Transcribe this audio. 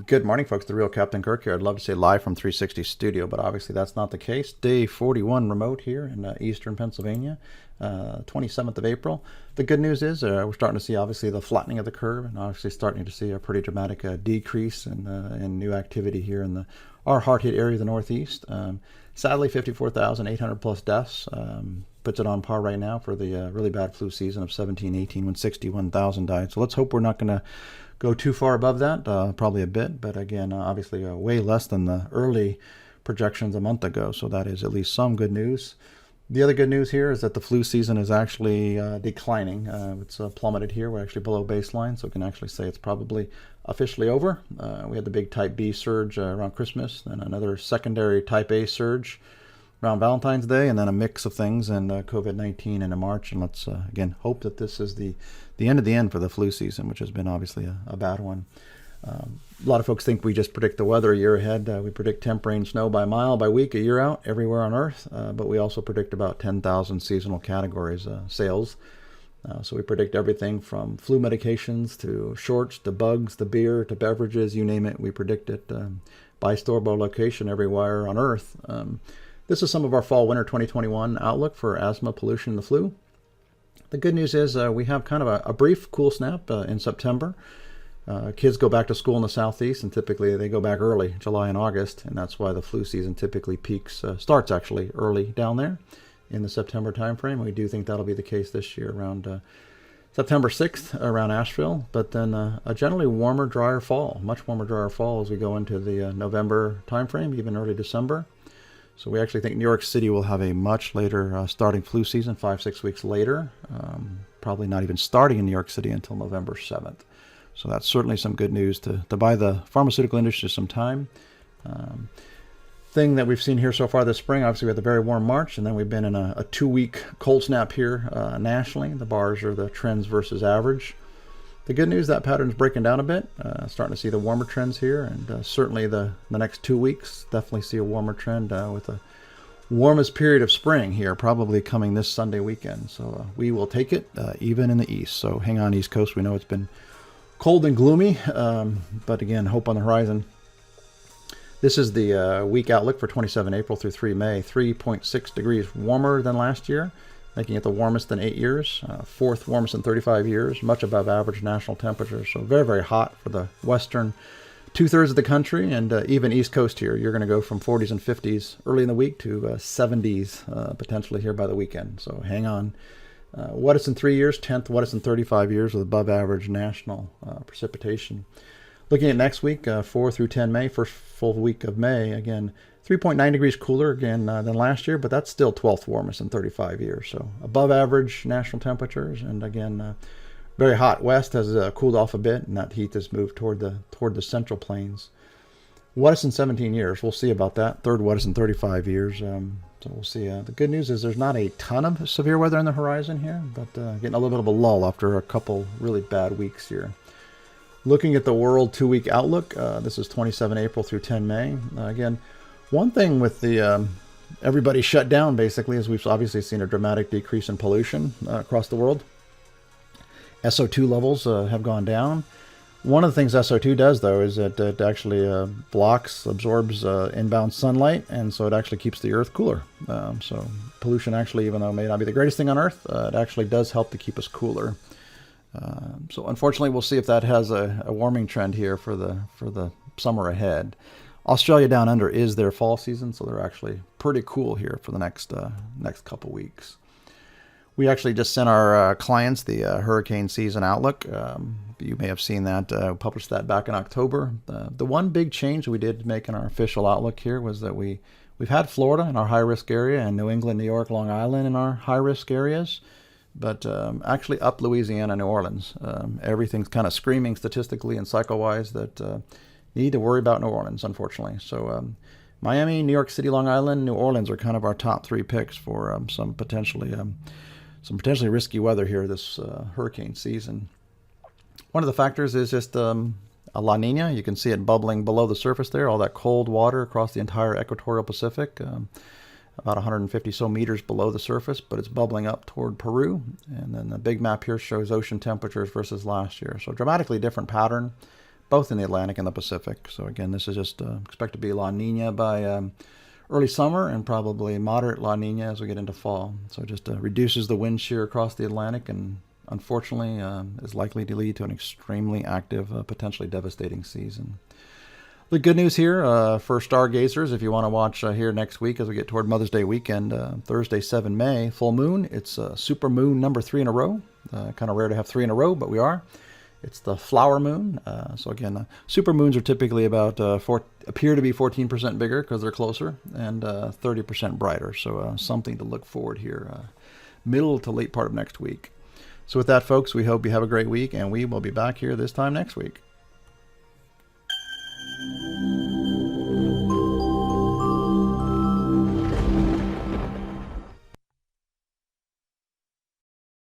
Good morning, folks. The real Captain Kirk here. I'd love to say live from 360 Studio, but obviously that's not the case. Day 41 remote here in eastern Pennsylvania, 27th of April. The good news is we're starting to see obviously the flattening of the curve, and obviously starting to see a pretty dramatic decrease in new activity here in our hard-hit area of the Northeast. Sadly, 54,800 plus deaths puts it on par right now for the really bad flu season of 17-18 when 61,000 died. So let's hope we're not going to go too far above that, probably a bit, but again, obviously way less than the early projections a month ago, so that is at least some good news. The other good news here is that the flu season is actually declining. It's plummeted here. We're actually below baseline, so we can actually say it's probably officially over. We had the big Type B surge around Christmas, then another secondary Type A surge around Valentine's Day, and then a mix of things and COVID-19 into March. And let's again hope that this is the end of the end for the flu season, which has been obviously a bad one. A lot of folks think we just predict the weather a year ahead. We predict temp, rain, snow by mile, by week, a year out, everywhere on Earth. But we also predict about 10,000 seasonal categories sales. So we predict everything from flu medications to shorts to bugs to beer to beverages, you name it. We predict it by store-bought location everywhere on Earth. This is some of our fall-winter 2021 outlook for asthma, pollution, and the flu. The good news is we have kind of a brief cool snap in September. Kids go back to school in the Southeast, and typically they go back early, July and August, and that's why the flu season typically starts actually early down there in the September timeframe. We do think that'll be the case this year around September 6th around Asheville, but then a generally warmer, drier fall, much warmer, drier fall as we go into the November timeframe, even early December. So we actually think New York City will have a much later starting flu season, 5-6 weeks later, probably not even starting in New York City until November 7th. So that's certainly some good news to buy the pharmaceutical industry some time. Thing that we've seen here so far this spring, obviously we had the very warm March, and then we've been in a 2-week cold snap here nationally. The bars are the trends versus average. The good news, that pattern's breaking down a bit, starting to see the warmer trends here, and certainly the next 2 weeks definitely see a warmer trend with the warmest period of spring here, probably coming this Sunday weekend. So we will take it even in the east. So hang on, East Coast. We know it's been cold and gloomy, but again, hope on the horizon. This is the week outlook for 27 April through 3 May, 3.6 degrees warmer than last year, making it the warmest in 8 years, fourth warmest in 35 years, much above average national temperature. So very, very hot for the western 2/3 of the country, and even East Coast here. You're going to go from 40s and 50s early in the week to 70s potentially here by the weekend. So hang on. Wettest in 3 years, 10th wettest in 35 years with above average national precipitation. Looking at next week, 4 through 10 May, first full week of May, again, 3.9 degrees cooler again than last year, but that's still 12th warmest in 35 years. So above average national temperatures, and again, very hot. West has cooled off a bit, and that heat has moved toward the central plains. Wettest in 17 years. We'll see about that. Third wettest in 35 years. So we'll see. The good news is there's not a ton of severe weather on the horizon here, but getting a little bit of a lull after a couple really bad weeks here. Looking at the world 2-week outlook, this is 27 April through 10 May. Again, one thing with the everybody shut down basically is we've obviously seen a dramatic decrease in pollution across the world. SO2 levels have gone down. One of the things SO2 does, though, is that it actually absorbs inbound sunlight, and so it actually keeps the Earth cooler. So pollution actually, even though it may not be the greatest thing on Earth, it actually does help to keep us cooler. So unfortunately, we'll see if that has a warming trend here for the summer ahead. Australia down under is their fall season, so they're actually pretty cool here for the next couple weeks. We actually just sent our clients the hurricane season outlook. You may have seen that. We published that back in October. The one big change we did make in our official outlook here was that we've had Florida in our high-risk area and New England, New York, Long Island in our high-risk areas, but actually up Louisiana, New Orleans. Everything's kind of screaming statistically and cycle-wise that you need to worry about New Orleans, unfortunately. So Miami, New York City, Long Island, New Orleans are kind of our top 3 picks for some potentially risky weather here this hurricane season. One of the factors is just a La Nina. You can see it bubbling below the surface there, all that cold water across the entire equatorial Pacific, about 150 so meters below the surface, but it's bubbling up toward Peru. And then the big map here shows ocean temperatures versus last year. So dramatically different pattern, both in the Atlantic and the Pacific. So again, this is just expect to be La Nina by early summer and probably moderate La Nina as we get into fall. So it just reduces the wind shear across the Atlantic and unfortunately is likely to lead to an extremely active, potentially devastating season. The good news here for stargazers, if you want to watch here next week as we get toward Mother's Day weekend, Thursday, 7 May, full moon. It's super moon number 3 in a row. Kind of rare to have 3 in a row, but we are. It's the flower moon. So again, super moons are typically about appear to be 14% bigger because they're closer and 30% brighter. So something to look forward here, middle to late part of next week. So with that, folks, we hope you have a great week, and we will be back here this time next week.